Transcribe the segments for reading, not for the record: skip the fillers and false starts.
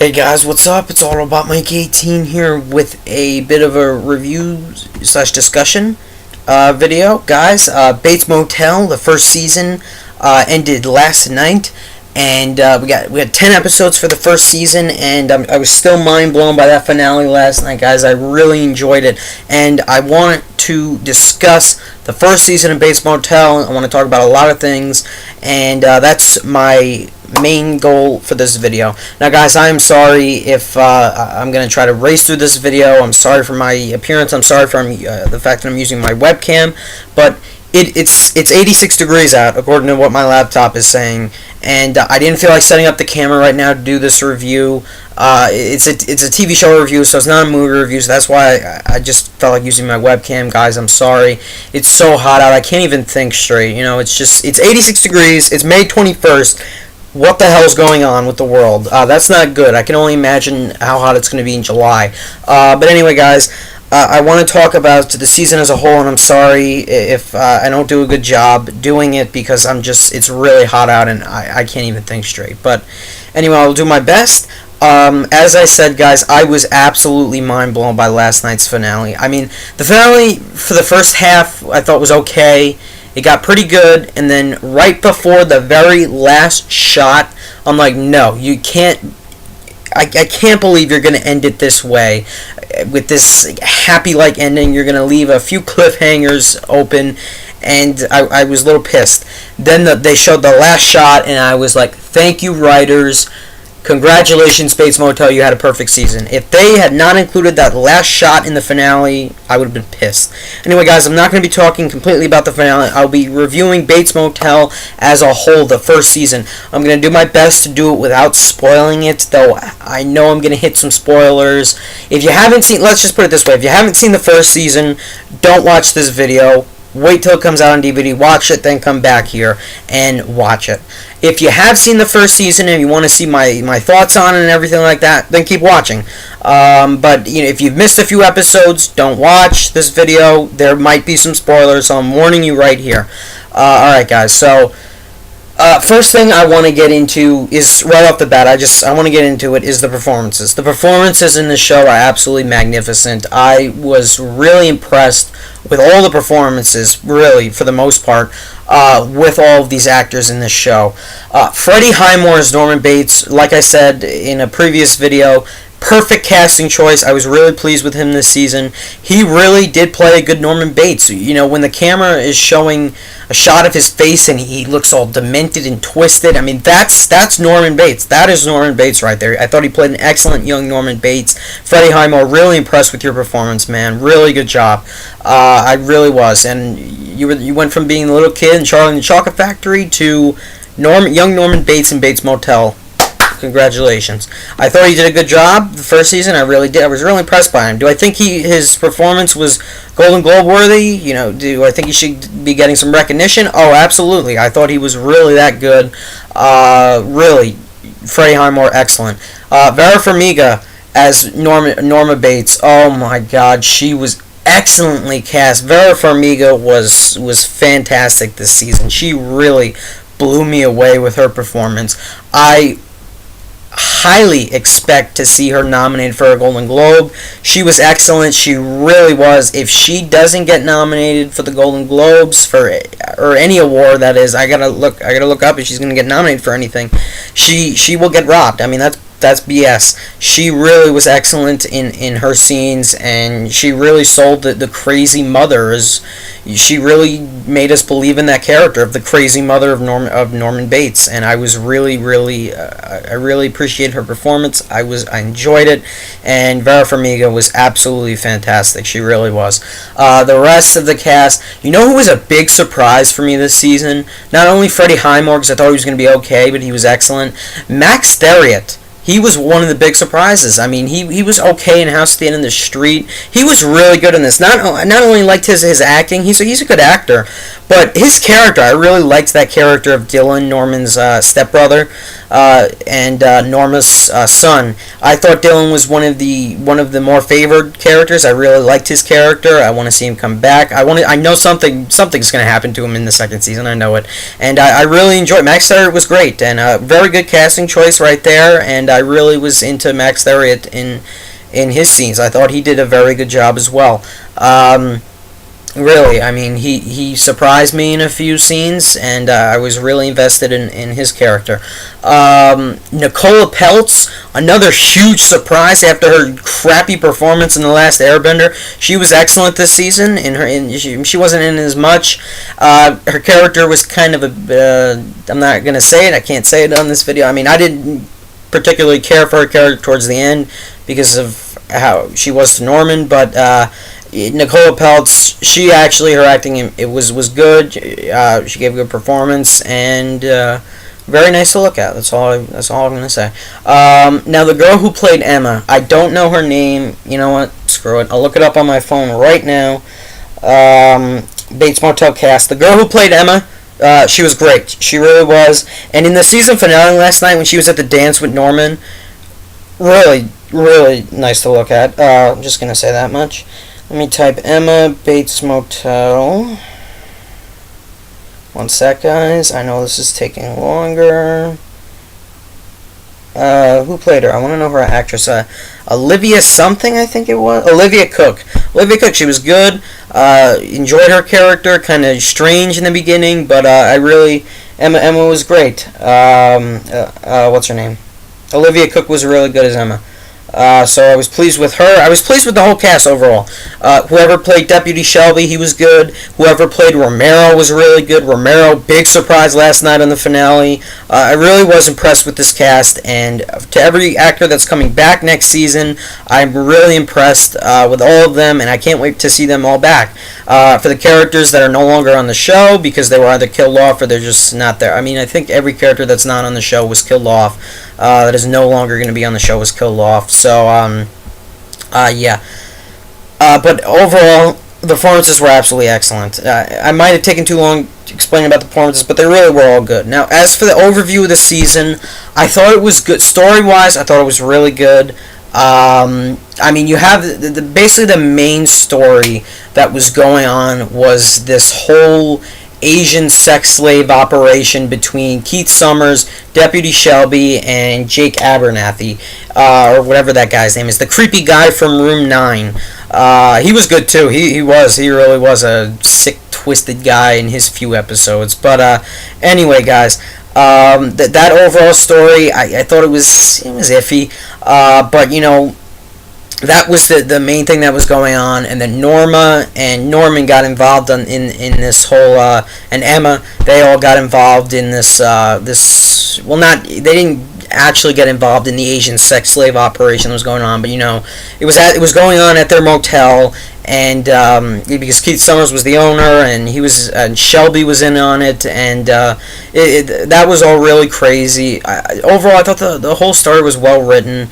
Hey guys, what's up? It's All About Mike 18 here with a bit of a review slash discussion video. Guys, Bates Motel, the first season ended last night, and we had 10 episodes for the first season, and I was still mind blown by that finale last night, guys. I really enjoyed it, and I want to discuss the first season of Bates Motel. I want to talk about a lot of things, and that's my main goal for this video. Now guys, I am sorry if I'm going to try to race through this video. I'm sorry for my appearance. I'm sorry for the fact that I'm using my webcam, but it's 86 degrees out according to what my laptop is saying, and I didn't feel like setting up the camera right now to do this review. It's a TV show review, so it's not a movie review, so that's why I just felt like using my webcam. Guys, I'm sorry. It's so hot out, I can't even think straight. You know, it's 86 degrees. It's May 21st. What the hell is going on with the world? That's not good. I can only imagine how hot it's going to be in July. But anyway, guys, I want to talk about the season as a whole, and I'm sorry if I don't do a good job doing it because it's really hot out and I can't even think straight. But anyway, I'll do my best. As I said, guys, I was absolutely mind blown by last night's finale. I mean, the finale for the first half I thought was okay. It got pretty good, and then right before the very last shot, I'm like, no, you can't. I can't believe you're going to end it this way, with this happy-like ending. You're going to leave a few cliffhangers open, and I was a little pissed. Then they showed the last shot, and I was like, thank you, writers. Congratulations, Bates Motel, you had a perfect season. If they had not included that last shot in the finale, I would have been pissed. Anyway, guys, I'm not going to be talking completely about the finale. I'll be reviewing Bates Motel as a whole, the first season. I'm going to do my best to do it without spoiling it, though I know I'm going to hit some spoilers. If you haven't seen, let's just put it this way, if you haven't seen the first season, don't watch this video. Wait till it comes out on DVD, watch it, then come back here and watch it. If you have seen the first season and you want to see my thoughts on it and everything like that, then keep watching. But you know, if you've missed a few episodes, don't watch this video. There might be some spoilers, so I'm warning you right here. Alright guys, so first thing I want to get into is, right off the bat, I want to get into it, is the performances. The performances in the show are absolutely magnificent. I was really impressed with all the performances, really, for the most part, with all of these actors in this show. Freddie Highmore as Norman Bates, like I said in a previous video, perfect casting choice. I was really pleased with him this season. He really did play a good Norman Bates. You know, when the camera is showing a shot of his face and he looks all demented and twisted, I mean, that's Norman Bates. That is Norman Bates right there. I thought he played an excellent young Norman Bates. Freddie Highmore, really impressed with your performance, man. Really good job. I really was. And you went from being the little kid in Charlie and the Chocolate Factory to young Norman Bates in Bates Motel. Congratulations. I thought he did a good job the first season. I really did. I was really impressed by him. Do I think his performance was Golden Globe worthy? You know, do I think he should be getting some recognition? Oh, absolutely. I thought he was really that good. Really, Freddie Highmore, excellent. Vera Farmiga as Norma Bates. Oh my God, she was excellently cast. Vera Farmiga was fantastic this season. She really blew me away with her performance. I highly expect to see her nominated for a Golden Globe. She was excellent. She really was. If she doesn't get nominated for the Golden Globes or any award, that is, I gotta look up if she's gonna get nominated for anything. She will get robbed. I mean, that's BS. She really was excellent in her scenes, and she really sold the crazy mother. She really made us believe in that character of the crazy mother of Norman Bates, and I was really I really appreciated her performance. I enjoyed it, and Vera Farmiga was absolutely fantastic. She really was. The rest of the cast, you know who was a big surprise for me this season? Not only Freddie Highmore, because I thought he was going to be okay, but he was excellent. Max Theriot. He was one of the big surprises. I mean, he was okay in House Stand in the Street. He was really good in this. Not only liked his acting, he's a good actor, but his character, I really liked that character of Dylan, Norman's stepbrother, and Norma's son. I thought Dylan was one of the more favored characters. I really liked his character. I want to see him come back. I know something's going to happen to him in the second season. I know it, and I really enjoyed. Max Theriot was great, and a very good casting choice right there. And I really was into Max Theriot in his scenes. I thought he did a very good job as well. Really, I mean, he surprised me in a few scenes, and I was really invested in his character. Nicola Peltz, another huge surprise after her crappy performance in The Last Airbender. She was excellent this season. She wasn't in as much. Her character was kind of I'm not going to say it. I can't say it on this video. I mean, I didn't particularly care for her character towards the end because of how she was to Norman, but Nicola Peltz, her acting, it was good. She gave a good performance, and very nice to look at. That's all I'm gonna say. Now the girl who played Emma, I don't know her name. You know what? Screw it. I'll look it up on my phone right now. Bates Motel cast. The girl who played Emma, she was great. She really was. And in the season finale last night, when she was at the dance with Norman, really, really nice to look at. I'm just gonna say that much. Let me type Emma Bates Motel. One sec, guys. I know this is taking longer. Who played her? I want to know her actress. Olivia something, I think it was. Olivia Cooke. Olivia Cooke, she was good. Enjoyed her character. Kind of strange in the beginning, but Emma was great. What's her name? Olivia Cooke was really good as Emma. So I was pleased with her. I was pleased with the whole cast overall. Whoever played Deputy Shelby, he was good. Whoever played Romero was really good. Romero, big surprise last night on the finale. I really was impressed with this cast, and to every actor that's coming back next season, I'm really impressed with all of them, and I can't wait to see them all back. For the characters that are no longer on the show because they were either killed off or they're just not there. I mean, I think every character that's not on the show was killed off. That is no longer going to be on the show was killed off. So, yeah. But overall, the performances were absolutely excellent. I might have taken too long explaining about the performances, but they really were all good. Now, as for the overview of the season, I thought it was good. Story-wise, I thought it was really good. I mean, you have basically the main story that was going on was this whole Asian sex slave operation between Keith Summers, Deputy Shelby, and Jake Abernathy, or whatever that guy's name is, the creepy guy from Room 9. He was good too. He really was a sick, twisted guy in his few episodes. But anyway, guys, that overall story, I thought it was iffy. But you know, that was the main thing that was going on, and then Norma and Norman got involved in this whole, and Emma, they all got involved in this they didn't actually get involved in the Asian sex slave operation that was going on, but you know, it was going on at their motel, and because Keith Summers was the owner, and Shelby was in on it, and that was all really crazy. Overall, I thought the whole story was well written.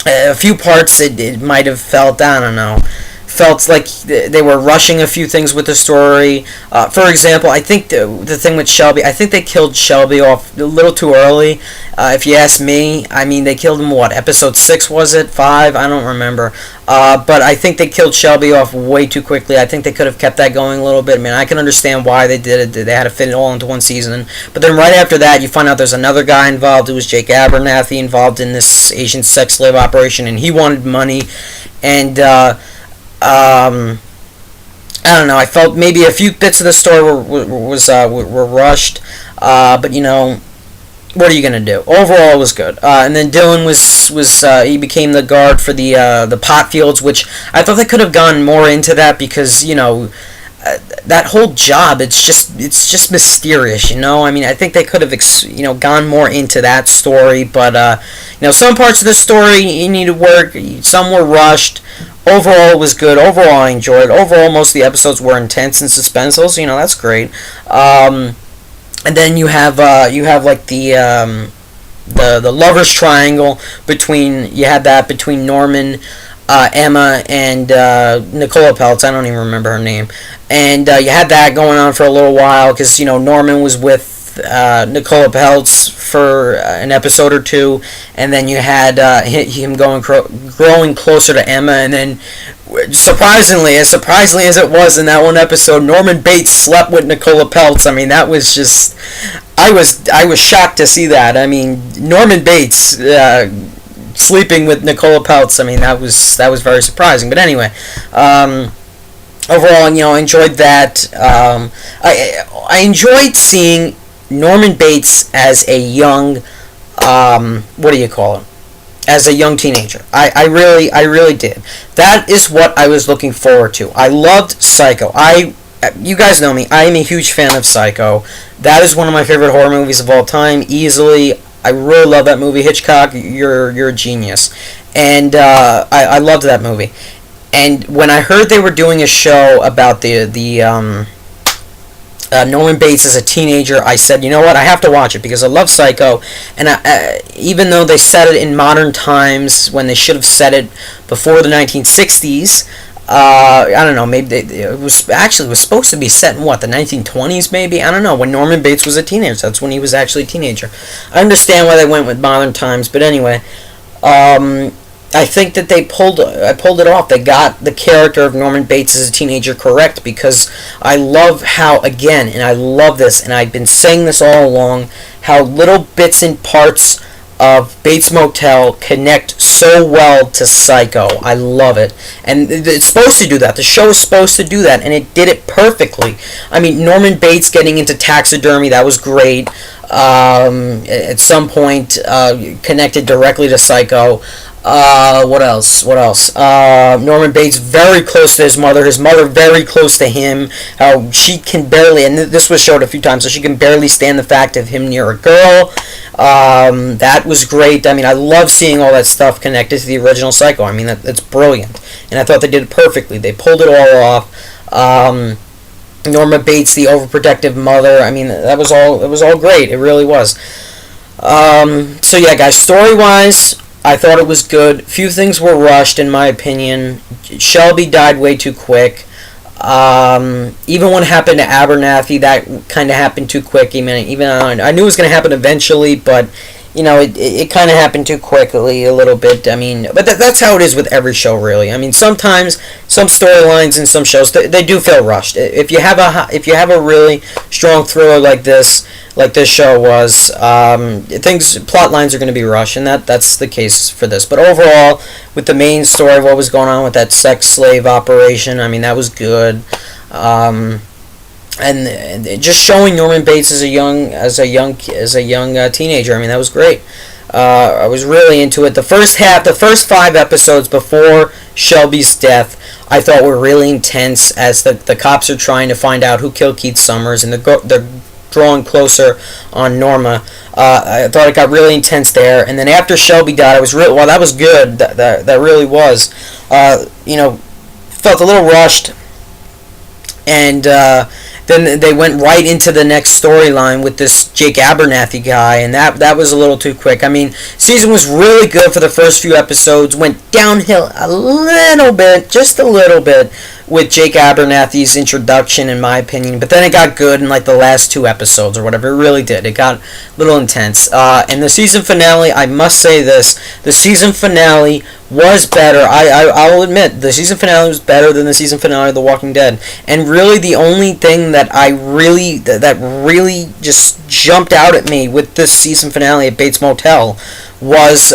A few parts it might have felt like they were rushing a few things with the story. For example, I think the thing with Shelby, I think they killed Shelby off a little too early. If you ask me, I mean, they killed him, episode 6 was it? 5? I don't remember. But I think they killed Shelby off way too quickly. I think they could have kept that going a little bit. I mean, I can understand why they did it. They had to fit it all into one season. But then right after that, you find out there's another guy involved. It was Jake Abernathy involved in this Asian sex slave operation, and he wanted money. And I don't know. I felt maybe a few bits of the story were rushed, but you know, what are you gonna do? Overall, it was good. And then Dylan he became the guard for the pot fields, which I thought they could have gone more into that because you know. That whole job, it's just mysterious, you know. I mean, I think they could have, gone more into that story, but you know, some parts of the story you need to work. Some were rushed. Overall, it was good. Overall, I enjoyed it. Overall, most of the episodes were intense and suspenseful, so you know that's great. And then you have like the lovers triangle between Norman, Emma, and Nicola Peltz. I don't even remember her name. And you had that going on for a little while because, you know, Norman was with Nicola Peltz for an episode or two, and then you had him growing closer to Emma, and then surprisingly as it was in that one episode, Norman Bates slept with Nicola Peltz. I mean, that was just... I was shocked to see that. I mean, Norman Bates sleeping with Nicola Peltz. I mean, that was very surprising. But anyway, overall, I enjoyed that. I enjoyed seeing Norman Bates as a young, what do you call him? As a young teenager. I really did. That is what I was looking forward to. I loved Psycho. You guys know me. I am a huge fan of Psycho. That is one of my favorite horror movies of all time, easily. I really love that movie. Hitchcock, you're a genius. And I loved that movie. And when I heard they were doing a show about the Norman Bates as a teenager, I said, you know what, I have to watch it because I love Psycho, and even though they set it in modern times when they should have set it before the 1960s, I don't know, maybe it was supposed to be set in what, the 1920s maybe? I don't know, when Norman Bates was a teenager. That's when he was actually a teenager. I understand why they went with modern times, but anyway, I think that I pulled it off. They got the character of Norman Bates as a teenager correct, because I love how, again, and I love this, and I've been saying this all along, how little bits and parts of Bates Motel connect so well to Psycho. I love it. And it's supposed to do that. The show is supposed to do that, and it did it perfectly. I mean, Norman Bates getting into taxidermy, that was great. At some point, connected directly to Psycho. What else? Norman Bates very close to his mother very close to him. How she can barely, and this was showed a few times, so she can barely stand the fact of him near a girl. That was great. I mean, I love seeing all that stuff connected to the original Psycho. I mean, that's brilliant, and I thought they did it perfectly. They pulled it all off. Norma Bates, the overprotective mother. I mean, it was all great. It really was. So yeah, guys, story-wise, I thought it was good. Few things were rushed, in my opinion. Shelby died way too quick. Even when it happened to Abernathy, that kind of happened too quick. Even I knew it was going to happen eventually, but it kind of happened too quickly a little bit. I mean, but that's how it is with every show, really. I mean, sometimes some storylines in some shows they do feel rushed. If you have a really strong thriller like this show was, plot lines are going to be rushed, and that's the case for this. But overall, with the main story of what was going on with that sex slave operation, I mean, that was good. And just showing Norman Bates as a young teenager, I mean, that was great. I was really into it. The first 5 episodes before Shelby's death, I thought were really intense, as the cops are trying to find out who killed Keith Summers, and they're drawing closer on Norma. I thought it got really intense there, and then after Shelby died, that was good. That really was. Felt a little rushed, and then they went right into the next storyline with this Jake Abernathy guy, and that was a little too quick. I mean, season was really good for the first few episodes, went downhill a little bit, just a little bit, with Jake Abernathy's introduction, in my opinion, but then it got good in like the last 2 episodes or whatever. It really did. It got a little intense. And the season finale, I must say this, the season finale was better. I'll admit, the season finale was better than the season finale of The Walking Dead. And really the only thing that really just jumped out at me with this season finale at Bates Motel was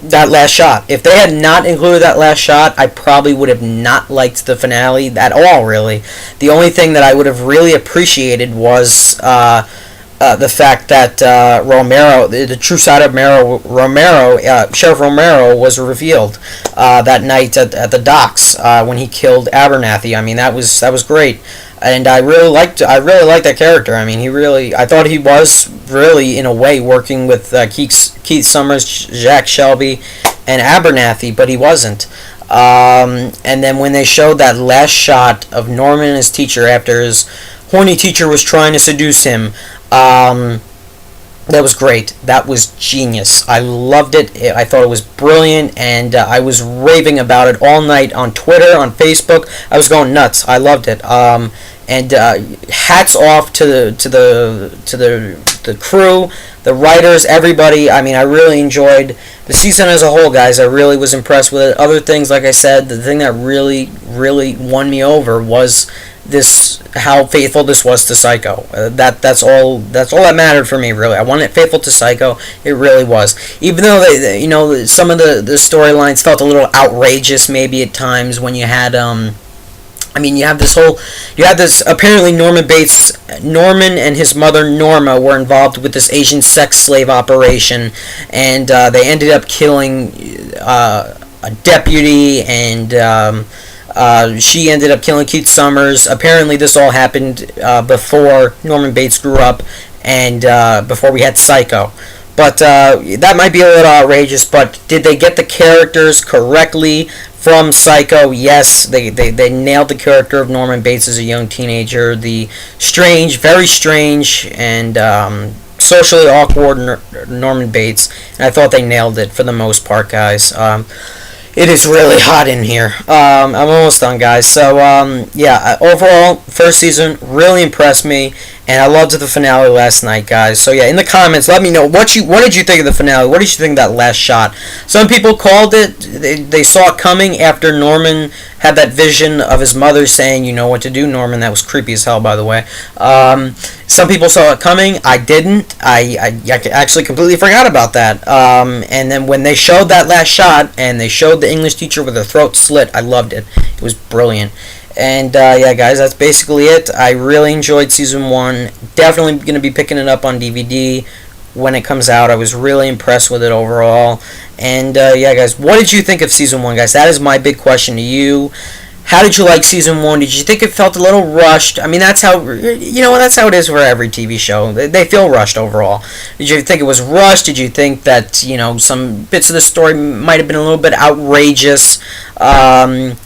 that last shot. If they had not included that last shot, I probably would have not liked the finale at all, really. The only thing that I would have really appreciated was the fact that Romero, the true side of Sheriff Romero, was revealed that night at the docks when he killed Abernathy. I mean, that was great. And I really liked that character. I mean, I thought he was really, in a way, working with Keith Summers, Jack Shelby, and Abernathy, but he wasn't. And then when they showed that last shot of Norman and his teacher after his horny teacher was trying to seduce him, that was great. That was genius. I loved it. I thought it was brilliant, and I was raving about it all night on Twitter, on Facebook. I was going nuts. I loved it. And hats off to the crew, the writers, everybody. I mean, I really enjoyed the season as a whole, guys. I really was impressed with it. Other things, like I said, the thing that really won me over was how faithful this was to Psycho. That's all that mattered for me, really. I wanted it faithful to Psycho. It really was. Even though some of the storylines felt a little outrageous maybe at times when you had you have this apparently Norman and his mother Norma were involved with this Asian sex slave operation, and they ended up killing a deputy, and she ended up killing Keith Summers. Apparently this all happened before Norman Bates grew up, and before we had Psycho. But that might be a little outrageous, but did they get the characters correctly from Psycho? Yes, they nailed the character of Norman Bates as a young teenager. The very strange, and socially awkward Norman Bates. And I thought they nailed it for the most part, guys. It is really hot in here. I'm almost done, guys. So, overall, first season really impressed me, and I loved the finale last night, guys. So, yeah, in the comments, let me know what did you think of the finale? What did you think of that last shot? Some people called it, they saw it coming after Norman had that vision of his mother saying, "You know what to do, Norman." That was creepy as hell, by the way. Some people saw it coming. I didn't. I actually completely forgot about that. And then when they showed that last shot and they showed the English teacher with her throat slit, I loved it. It was brilliant. And guys, that's basically it. I really enjoyed season 1. Definitely going to be picking it up on DVD when it comes out. I was really impressed with it overall. And guys, what did you think of season 1, guys? That is my big question to you. How did you like season 1? Did you think it felt a little rushed? I mean, that's how it is for every TV show. They feel rushed overall. Did you think it was rushed? Did you think that some bits of the story might have been a little bit outrageous? But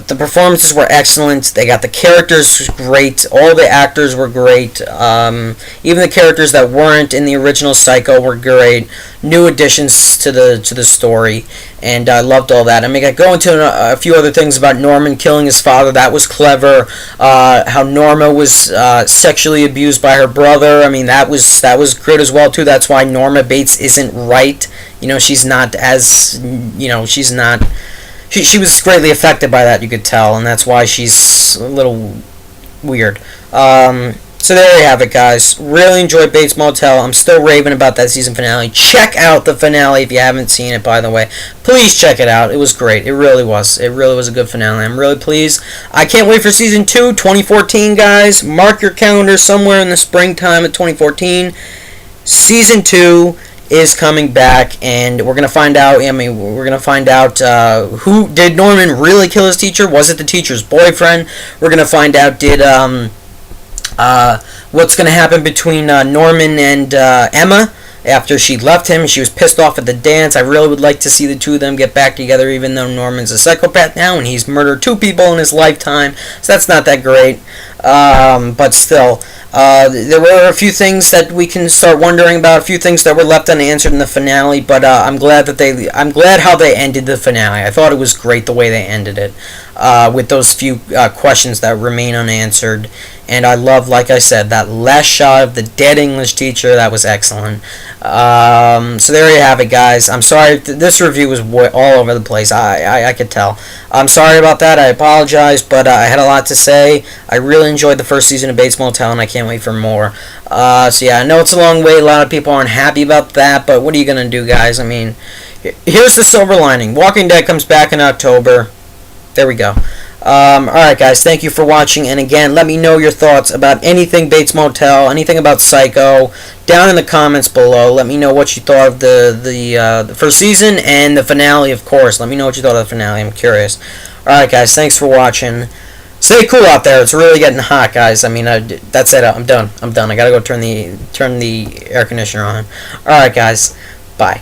the performances were excellent. They got the characters great. All the actors were great. Even the characters that weren't in the original Psycho were great. New additions to the story, and I loved all that. I mean, I go into a few other things about Norman killing his father. That was clever. How Norma was sexually abused by her brother. I mean, that was good as well too. That's why Norma Bates isn't right. She's not as she's not. She was greatly affected by that, you could tell, and that's why she's a little weird. So there you have it, guys. Really enjoyed Bates Motel. I'm still raving about that season finale. Check out the finale if you haven't seen it, by the way. Please check it out. It was great. It really was. It really was a good finale. I'm really pleased. I can't wait for season 2, 2014, guys. Mark your calendar somewhere in the springtime of 2014. Season 2 is coming back, and we're gonna find out. Who did Norman really kill his teacher? Was it the teacher's boyfriend? We're gonna find out what's gonna happen between Norman and Emma after she left him. She was pissed off at the dance. I really would like to see the two of them get back together, even though Norman's a psychopath now and he's murdered 2 people in his lifetime, so that's not that great. But still, there were a few things that we can start wondering about, a few things that were left unanswered in the finale, but I'm glad how they ended the finale. I thought it was great the way they ended it, with those few questions that remain unanswered. And I love, like I said, that last shot of the dead English teacher. That was excellent. So there you have it, guys. I'm sorry, this review was all over the place. I could tell. I'm sorry about that. I apologize, but I had a lot to say. I really enjoyed the first season of Bates Motel, and I can't wait for more. So yeah, I know it's a long wait. A lot of people aren't happy about that, but what are you going to do, guys? I mean, here's the silver lining. Walking Dead comes back in October. There we go. Alright, guys, thank you for watching, and again, let me know your thoughts about anything Bates Motel, anything about Psycho, down in the comments below. Let me know what you thought of the first season and the finale, of course. Let me know what you thought of the finale. I'm curious. Alright, guys, thanks for watching. Stay cool out there. It's really getting hot, guys. I mean, that's it. I'm done. I gotta go turn the air conditioner on. Alright, guys. Bye.